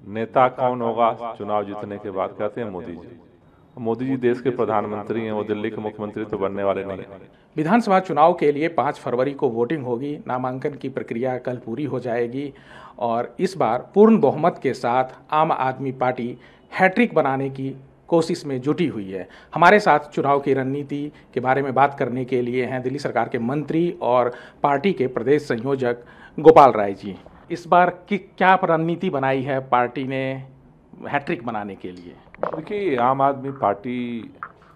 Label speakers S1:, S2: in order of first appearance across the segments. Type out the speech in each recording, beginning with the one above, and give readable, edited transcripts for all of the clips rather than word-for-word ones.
S1: नेता कौन होगा चुनाव जीतने के बाद, कहते हैं मोदी जी। मोदी जी देश के प्रधानमंत्री हैं, वो दिल्ली के मुख्यमंत्री तो बनने वाले नहीं हैं।
S2: विधानसभा चुनाव के लिए 5 फरवरी को वोटिंग होगी। नामांकन की प्रक्रिया कल पूरी हो जाएगी और इस बार पूर्ण बहुमत के साथ आम आदमी पार्टी हैट्रिक बनाने की कोशिश में जुटी हुई है। हमारे साथ चुनाव की रणनीति के बारे में बात करने के लिए हैं दिल्ली सरकार के मंत्री और पार्टी के प्रदेश संयोजक गोपाल राय जी। इस बार की क्या रणनीति बनाई है पार्टी ने हैट्रिक बनाने के लिए?
S1: देखिए, आम आदमी पार्टी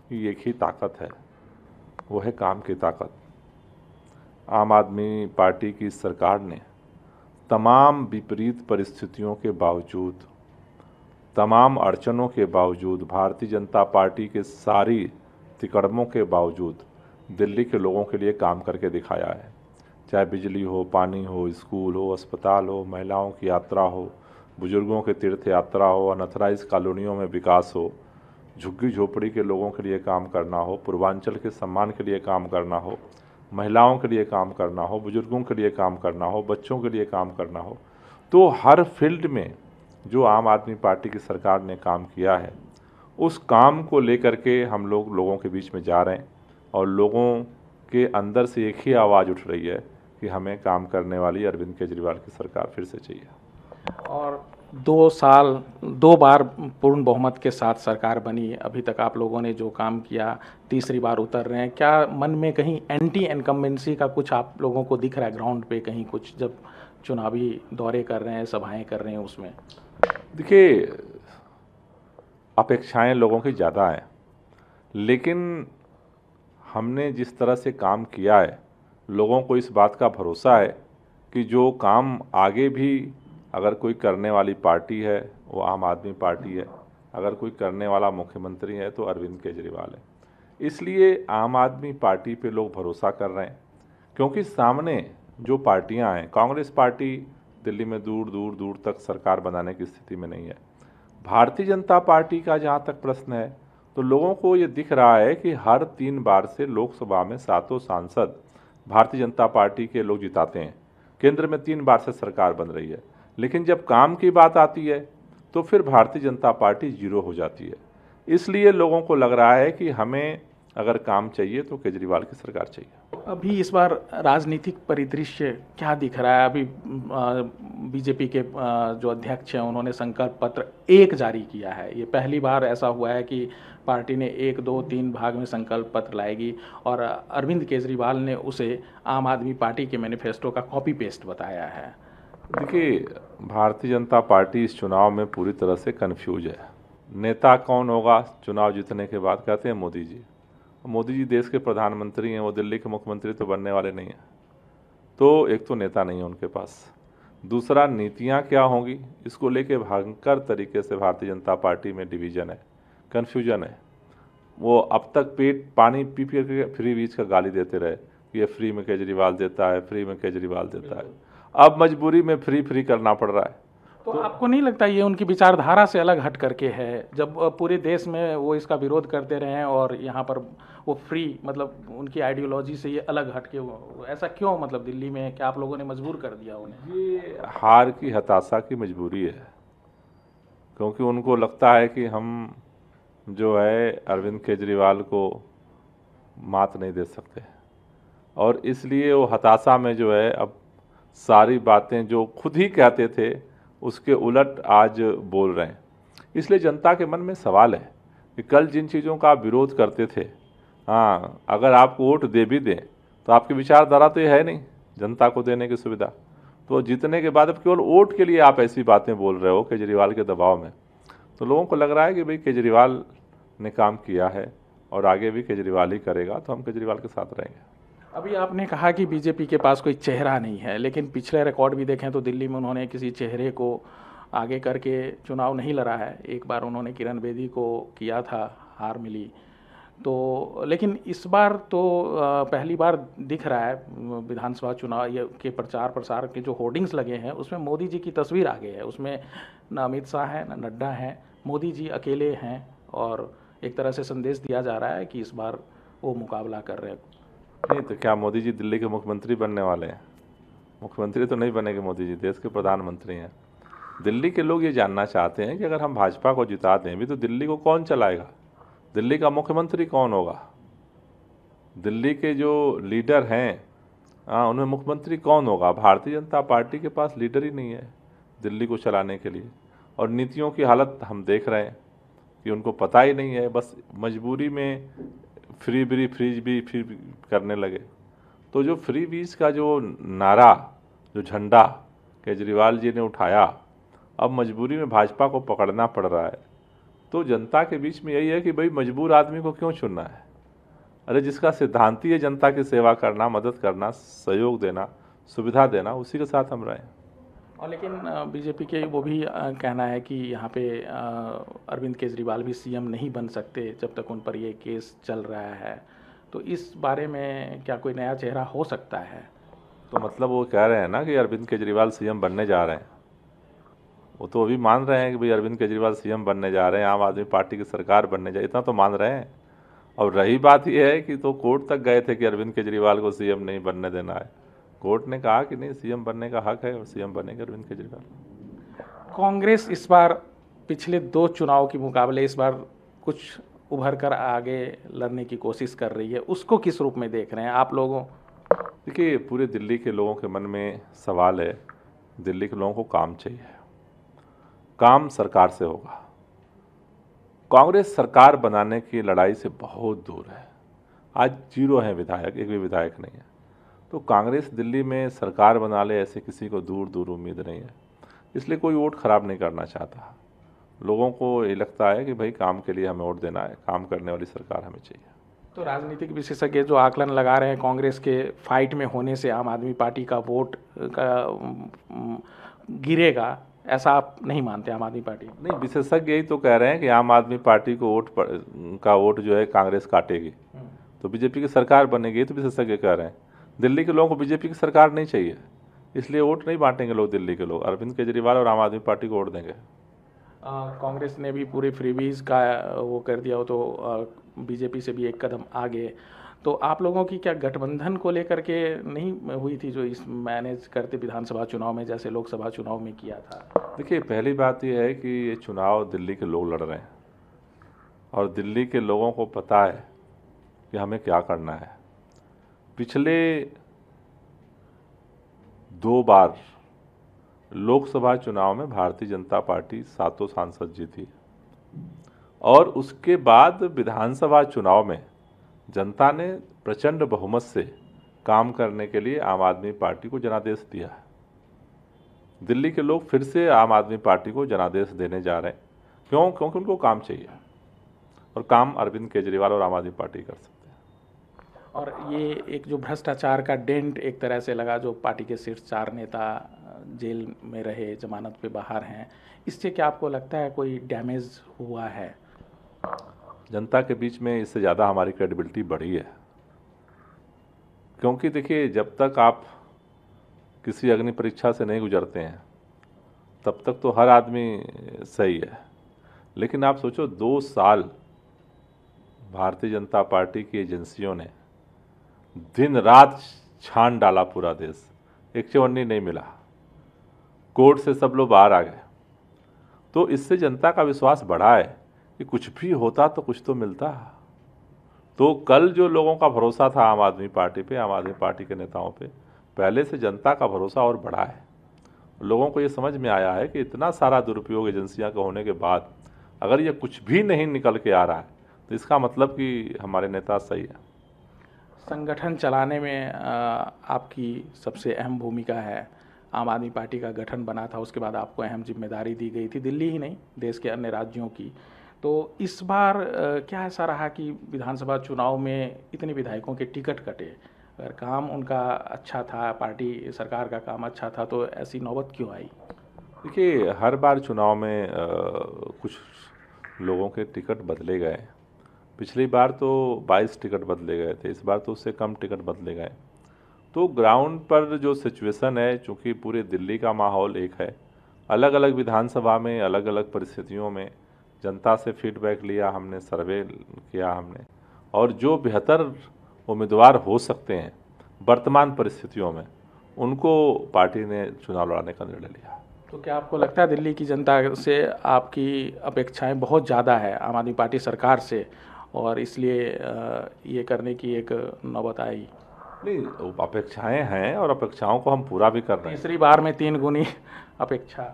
S1: की एक ही ताकत है, वो है काम की ताकत। आम आदमी पार्टी की सरकार ने तमाम विपरीत परिस्थितियों के बावजूद, तमाम अड़चनों के बावजूद, भारतीय जनता पार्टी के सारी तिकड़मों के बावजूद दिल्ली के लोगों के लिए काम करके दिखाया है। चाहे बिजली हो, पानी हो, स्कूल हो, अस्पताल हो, महिलाओं की यात्रा हो, बुजुर्गों के तीर्थ यात्रा हो, अनथराइज कॉलोनियों में विकास हो, झुग्गी झोपड़ी के लोगों के लिए काम करना हो, पूर्वांचल के सम्मान के लिए काम करना हो, महिलाओं के लिए काम करना हो, बुजुर्गों के लिए काम करना हो, बच्चों के लिए काम करना हो, तो हर फील्ड में जो आम आदमी पार्टी की सरकार ने काम किया है, उस काम को लेकर के हम लोगों के बीच में जा रहे हैं और लोगों के अंदर से एक ही आवाज़ उठ रही है कि हमें काम करने वाली अरविंद केजरीवाल की सरकार फिर से चाहिए।
S2: और 2 साल 2 बार पूर्ण बहुमत के साथ सरकार बनी, अभी तक आप लोगों ने जो काम किया, तीसरी बार उतर रहे हैं। क्या मन में कहीं एंटी इनकम्बेंसी का कुछ आप लोगों को दिख रहा है ग्राउंड पे कहीं कुछ, जब चुनावी दौरे कर रहे हैं, सभाएं कर रहे हैं उसमें?
S1: देखिए, अपेक्षाएं लोगों की ज़्यादा हैं, लेकिन हमने जिस तरह से काम किया है, लोगों को इस बात का भरोसा है कि जो काम आगे भी अगर कोई करने वाली पार्टी है वो आम आदमी पार्टी है, अगर कोई करने वाला मुख्यमंत्री है तो अरविंद केजरीवाल है। इसलिए आम आदमी पार्टी पे लोग भरोसा कर रहे हैं, क्योंकि सामने जो पार्टियां हैं, कांग्रेस पार्टी दिल्ली में दूर दूर दूर तक सरकार बनाने की स्थिति में नहीं है। भारतीय जनता पार्टी का जहां तक प्रश्न है, तो लोगों को ये दिख रहा है कि हर 3 बार से लोकसभा में 7 सांसद भारतीय जनता पार्टी के लोग जिताते हैं। केंद्र में 3 बार से सरकार बन रही है, लेकिन जब काम की बात आती है तो फिर भारतीय जनता पार्टी जीरो हो जाती है। इसलिए लोगों को लग रहा है कि हमें अगर काम चाहिए तो केजरीवाल की सरकार चाहिए।
S2: अभी इस बार राजनीतिक परिदृश्य क्या दिख रहा है? अभी बीजेपी के जो अध्यक्ष हैं उन्होंने संकल्प पत्र 1 जारी किया है। ये पहली बार ऐसा हुआ है कि पार्टी ने 1, 2, 3 भाग में संकल्प पत्र लाएगी और अरविंद केजरीवाल ने उसे आम आदमी पार्टी के मैनिफेस्टो का कॉपी पेस्ट बताया है।
S1: देखिए, भारतीय जनता पार्टी इस चुनाव में पूरी तरह से कन्फ्यूज है। नेता कौन होगा चुनाव जीतने के बाद, कहते हैं मोदी जी। मोदी जी देश के प्रधानमंत्री हैं, वो दिल्ली के मुख्यमंत्री तो बनने वाले नहीं हैं। तो एक तो नेता नहीं है उनके पास, दूसरा नीतियां क्या होंगी इसको लेके भयंकर तरीके से भारतीय जनता पार्टी में डिवीजन है, कन्फ्यूजन है। वो अब तक पेट पानी पी पी के फ्री बीज का गाली देते रहे, ये फ्री में केजरीवाल देता है, फ्री में केजरीवाल देता है। अब मजबूरी में फ्री करना पड़ रहा है।
S2: तो आपको नहीं लगता ये उनकी विचारधारा से अलग हट करके है? जब पूरे देश में वो इसका विरोध करते रहे हैं और यहाँ पर वो फ्री, मतलब उनकी आइडियोलॉजी से ये अलग हट के ऐसा क्यों, मतलब दिल्ली में क्या आप लोगों ने मजबूर कर दिया उन्हें?
S1: ये हार की हताशा की मजबूरी है, क्योंकि उनको लगता है कि हम जो है अरविंद केजरीवाल को मात नहीं दे सकते, और इसलिए वो हताशा में जो है अब सारी बातें जो खुद ही कहते थे उसके उलट आज बोल रहे हैं। इसलिए जनता के मन में सवाल है कि कल जिन चीज़ों का आप विरोध करते थे, हाँ, अगर आपको वोट दे भी दें तो आपकी विचारधारा तो ये है नहीं जनता को देने की सुविधा, तो जीतने के बाद अब केवल वोट के लिए आप ऐसी बातें बोल रहे हो केजरीवाल के दबाव में। तो लोगों को लग रहा है कि भाई केजरीवाल ने काम किया है और आगे भी केजरीवाल ही करेगा, तो हम केजरीवाल के साथ रहेंगे।
S2: अभी आपने कहा कि बीजेपी के पास कोई चेहरा नहीं है, लेकिन पिछले रिकॉर्ड भी देखें तो दिल्ली में उन्होंने किसी चेहरे को आगे करके चुनाव नहीं लड़ा है। एक बार उन्होंने किरण बेदी को किया था, हार मिली। तो लेकिन इस बार तो पहली बार दिख रहा है विधानसभा चुनाव के प्रचार प्रसार के जो होर्डिंग्स लगे हैं उसमें मोदी जी की तस्वीर आगे है। उसमें न अमित शाह है, न नड्डा है, मोदी जी अकेले हैं और एक तरह से संदेश दिया जा रहा है कि इस बार वो मुकाबला कर रहे हैं।
S1: नहीं तो क्या मोदी जी दिल्ली के मुख्यमंत्री बनने वाले हैं? मुख्यमंत्री तो नहीं बनेंगे मोदी जी, देश के प्रधानमंत्री हैं। दिल्ली के लोग ये जानना चाहते हैं कि अगर हम भाजपा को जिता दें भी तो दिल्ली को कौन चलाएगा, दिल्ली का मुख्यमंत्री कौन होगा, दिल्ली के जो लीडर हैं उनमें मुख्यमंत्री कौन होगा। भारतीय जनता पार्टी के पास लीडर ही नहीं है दिल्ली को चलाने के लिए, और नीतियों की हालत हम देख रहे हैं कि उनको पता ही नहीं है, बस मजबूरी में फ्री करने लगे। तो जो फ्री बीज का जो नारा, जो झंडा केजरीवाल जी ने उठाया, अब मजबूरी में भाजपा को पकड़ना पड़ रहा है। तो जनता के बीच में यही है कि भाई मजबूर आदमी को क्यों चुनना है। अरे जिसका सिद्धांत ही है जनता की सेवा करना, मदद करना, सहयोग देना, सुविधा देना, उसी के साथ हम रहें।
S2: और लेकिन बीजेपी के वो भी कहना है कि यहाँ पे अरविंद केजरीवाल भी सीएम नहीं बन सकते जब तक उन पर ये केस चल रहा है। तो इस बारे में क्या कोई नया चेहरा हो सकता है?
S1: तो मतलब वो कह रहे हैं ना कि अरविंद केजरीवाल सीएम बनने जा रहे हैं। वो तो अभी मान रहे हैं कि भाई अरविंद केजरीवाल सीएम बनने जा रहे हैं, आम आदमी पार्टी की सरकार बनने जा रही है, इतना तो मान रहे हैं। और रही बात यह है कि तो कोर्ट तक गए थे कि अरविंद केजरीवाल को सीएम नहीं बनने देना है। कोर्ट ने कहा कि नहीं, सीएम बनने का हक है और सीएम बनेंगे अरविंद केजरीवाल।
S2: कांग्रेस इस बार पिछले 2 चुनाव के मुकाबले इस बार कुछ उभर कर आगे लड़ने की कोशिश कर रही है, उसको किस रूप में देख रहे हैं आप लोगों?
S1: देखिए, पूरे दिल्ली के लोगों के मन में सवाल है, दिल्ली के लोगों को काम चाहिए, काम सरकार से होगा। कांग्रेस सरकार बनाने की लड़ाई से बहुत दूर है, आज 0 है विधायक, एक भी विधायक नहीं है। तो कांग्रेस दिल्ली में सरकार बना ले, ऐसे किसी को दूर दूर उम्मीद नहीं है, इसलिए कोई वोट खराब नहीं करना चाहता। लोगों को ये लगता है कि भाई काम के लिए हमें वोट देना है, काम करने वाली सरकार हमें चाहिए।
S2: तो राजनीतिक विशेषज्ञ जो आकलन लगा रहे हैं कांग्रेस के फाइट में होने से आम आदमी पार्टी का वोट का गिरेगा, ऐसा आप नहीं मानते? आम आदमी पार्टी
S1: नहीं, विशेषज्ञ यही तो कह रहे हैं कि आम आदमी पार्टी को वोट जो है कांग्रेस काटेगी, तो बीजेपी की सरकार बनेगी, तो विशेषज्ञ कह रहे हैं। दिल्ली के लोगों को बीजेपी की सरकार नहीं चाहिए, इसलिए वोट नहीं बांटेंगे लोग दिल्ली के लोग, अरविंद केजरीवाल और आम आदमी पार्टी को वोट देंगे।
S2: कांग्रेस ने भी पूरे फ्रीबीज का वो कर दिया हो, तो बीजेपी से भी एक कदम आगे। तो आप लोगों की क्या गठबंधन को लेकर के नहीं हुई थी जो इस मैनेज करते विधानसभा चुनाव में जैसे लोकसभा चुनाव में किया था?
S1: देखिए, पहली बात यह है कि ये चुनाव दिल्ली के लोग लड़ रहे हैं और दिल्ली के लोगों को पता है कि हमें क्या करना है। पिछले 2 बार लोकसभा चुनाव में भारतीय जनता पार्टी 7 सांसद जीती, और उसके बाद विधानसभा चुनाव में जनता ने प्रचंड बहुमत से काम करने के लिए आम आदमी पार्टी को जनादेश दिया है। दिल्ली के लोग फिर से आम आदमी पार्टी को जनादेश देने जा रहे हैं। क्यों? क्योंकि उनको काम चाहिए, और काम अरविंद केजरीवाल और आम आदमी पार्टी कर सकते हैं।
S2: और ये एक जो भ्रष्टाचार का डेंट एक तरह से लगा, जो पार्टी के शीर्ष 4 नेता जेल में रहे, जमानत पे बाहर हैं, इससे क्या आपको लगता है कोई डैमेज हुआ है?
S1: जनता के बीच में इससे ज़्यादा हमारी क्रेडिबिलिटी बढ़ी है, क्योंकि देखिए, जब तक आप किसी अग्नि परीक्षा से नहीं गुजरते हैं तब तक तो हर आदमी सही है। लेकिन आप सोचो, 2 साल भारतीय जनता पार्टी की एजेंसियों ने दिन रात छान डाला पूरा देश, एक चवन्नी नहीं मिला, कोर्ट से सब लोग बाहर आ गए। तो इससे जनता का विश्वास बढ़ा है कि कुछ भी होता तो कुछ तो मिलता। तो कल जो लोगों का भरोसा था आम आदमी पार्टी पे, आम आदमी पार्टी के नेताओं पे, पहले से जनता का भरोसा और बढ़ा है। लोगों को ये समझ में आया है कि इतना सारा दुरुपयोग एजेंसियां का होने के बाद अगर ये कुछ भी नहीं निकल के आ रहा है तो इसका मतलब कि हमारे नेता सही है।
S2: संगठन चलाने में आपकी सबसे अहम भूमिका है। आम आदमी पार्टी का गठन बना था, उसके बाद आपको अहम जिम्मेदारी दी गई थी, दिल्ली ही नहीं देश के अन्य राज्यों की। तो इस बार क्या ऐसा रहा कि विधानसभा चुनाव में इतने विधायकों के टिकट कटे? अगर काम उनका अच्छा था, पार्टी सरकार का काम अच्छा था, तो ऐसी नौबत क्यों आई?
S1: देखिए, हर बार चुनाव में कुछ लोगों के टिकट बदले गए। पिछली बार तो 22 टिकट बदले गए थे, इस बार तो उससे कम टिकट बदले गए। तो ग्राउंड पर जो सिचुएशन है, चूँकि पूरे दिल्ली का माहौल एक है, अलग अलग विधानसभा में अलग अलग परिस्थितियों में जनता से फीडबैक लिया हमने, सर्वे किया हमने, और जो बेहतर उम्मीदवार हो सकते हैं वर्तमान परिस्थितियों में, उनको पार्टी ने चुनाव लड़ाने का निर्णय लिया।
S2: तो क्या आपको लगता है दिल्ली की जनता से आपकी अपेक्षाएं बहुत ज़्यादा है आम आदमी पार्टी सरकार से, और इसलिए ये करने की एक नौबत आई?
S1: नहीं, अपेक्षाएं हैं और अपेक्षाओं को हम पूरा भी कर रहे हैं।
S2: तीसरी बार में 3 गुनी अपेक्षा।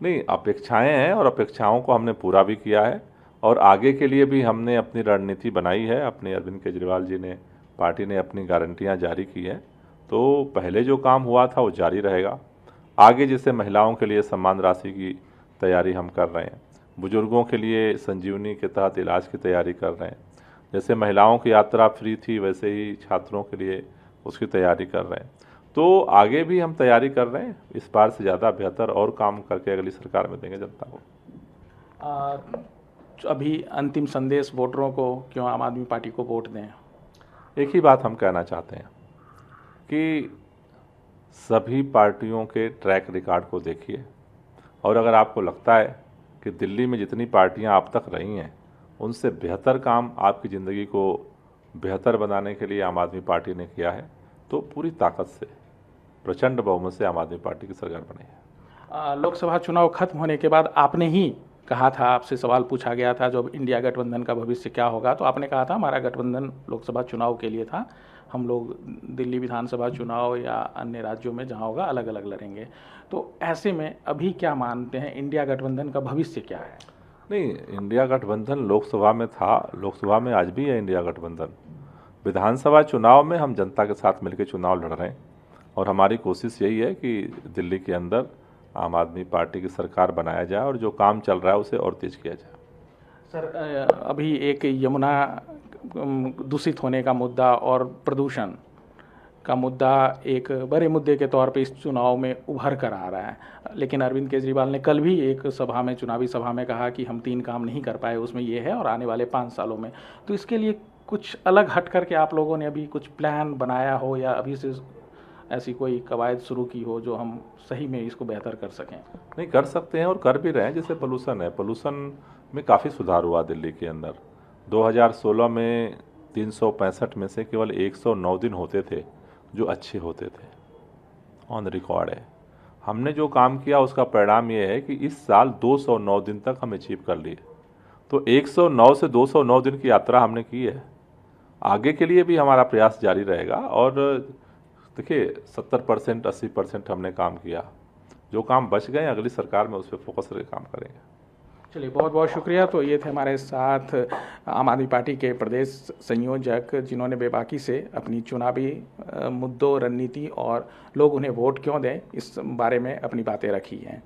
S1: नहीं, अपेक्षाएं हैं और अपेक्षाओं को हमने पूरा भी किया है, और आगे के लिए भी हमने अपनी रणनीति बनाई है। अपने अरविंद केजरीवाल जी ने, पार्टी ने अपनी गारंटियां जारी की है। तो पहले जो काम हुआ था वो जारी रहेगा। आगे जैसे महिलाओं के लिए सम्मान राशि की तैयारी हम कर रहे हैं, बुजुर्गों के लिए संजीवनी के तहत इलाज की तैयारी कर रहे हैं, जैसे महिलाओं की यात्रा फ्री थी वैसे ही छात्रों के लिए उसकी तैयारी कर रहे हैं। तो आगे भी हम तैयारी कर रहे हैं, इस बार से ज़्यादा बेहतर और काम करके अगली सरकार में देंगे जनता को।
S2: अभी अंतिम संदेश वोटरों को, क्यों आम आदमी पार्टी को वोट दें?
S1: एक ही बात हम कहना चाहते हैं कि सभी पार्टियों के ट्रैक रिकॉर्ड को देखिए, और अगर आपको लगता है कि दिल्ली में जितनी पार्टियां आप तक रही हैं उनसे बेहतर काम आपकी ज़िंदगी को बेहतर बनाने के लिए आम आदमी पार्टी ने किया है, तो पूरी ताकत से, प्रचंड बहुमत से आम आदमी पार्टी की सरकार बनी है।
S2: लोकसभा चुनाव खत्म होने के बाद आपने ही कहा था, आपसे सवाल पूछा गया था जब इंडिया गठबंधन का भविष्य क्या होगा, तो आपने कहा था हमारा गठबंधन लोकसभा चुनाव के लिए था, हम लोग दिल्ली विधानसभा चुनाव या अन्य राज्यों में जहां होगा अलग अलग लड़ेंगे। तो ऐसे में अभी क्या मानते हैं, इंडिया गठबंधन का भविष्य क्या है?
S1: नहीं, इंडिया गठबंधन लोकसभा में था, लोकसभा में आज भी है इंडिया गठबंधन। विधानसभा चुनाव में हम जनता के साथ मिलकर चुनाव लड़ रहे हैं, और हमारी कोशिश यही है कि दिल्ली के अंदर आम आदमी पार्टी की सरकार बनाया जाए और जो काम चल रहा है उसे और तेज किया जाए।
S2: सर, अभी एक यमुना दूषित होने का मुद्दा और प्रदूषण का मुद्दा एक बड़े मुद्दे के तौर पे इस चुनाव में उभर कर आ रहा है, लेकिन अरविंद केजरीवाल ने कल भी एक सभा में, चुनावी सभा में कहा कि हम 3 काम नहीं कर पाए, उसमें ये है और आने वाले 5 सालों में। तो इसके लिए कुछ अलग हट करके आप लोगों ने अभी कुछ प्लान बनाया हो, या अभी से ऐसी कोई कवायद शुरू की हो जो हम सही में इसको बेहतर कर सकें?
S1: नहीं, कर सकते हैं और कर भी रहे हैं। जैसे पोल्यूशन है, पोल्यूशन में काफ़ी सुधार हुआ दिल्ली के अंदर। 2016 में 365 में से केवल 109 दिन होते थे जो अच्छे होते थे, ऑन रिकॉर्ड है। हमने जो काम किया उसका परिणाम ये है कि इस साल 209 दिन तक हम अचीव कर लिए। तो 109 से 209 दिन की यात्रा हमने की है। आगे के लिए भी हमारा प्रयास जारी रहेगा, और देखिए 70% 80% हमने काम किया, जो काम बच गए अगली सरकार में उस पर फोकस करके काम करेंगे।
S2: चलिए, बहुत बहुत शुक्रिया। तो ये थे हमारे साथ आम आदमी पार्टी के प्रदेश संयोजक, जिन्होंने बेबाकी से अपनी चुनावी मुद्दों, रणनीति और लोग उन्हें वोट क्यों दें इस बारे में अपनी बातें रखी हैं।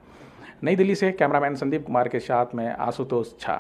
S2: नई दिल्ली से कैमरामैन संदीप कुमार के साथ मैं आशुतोष झा।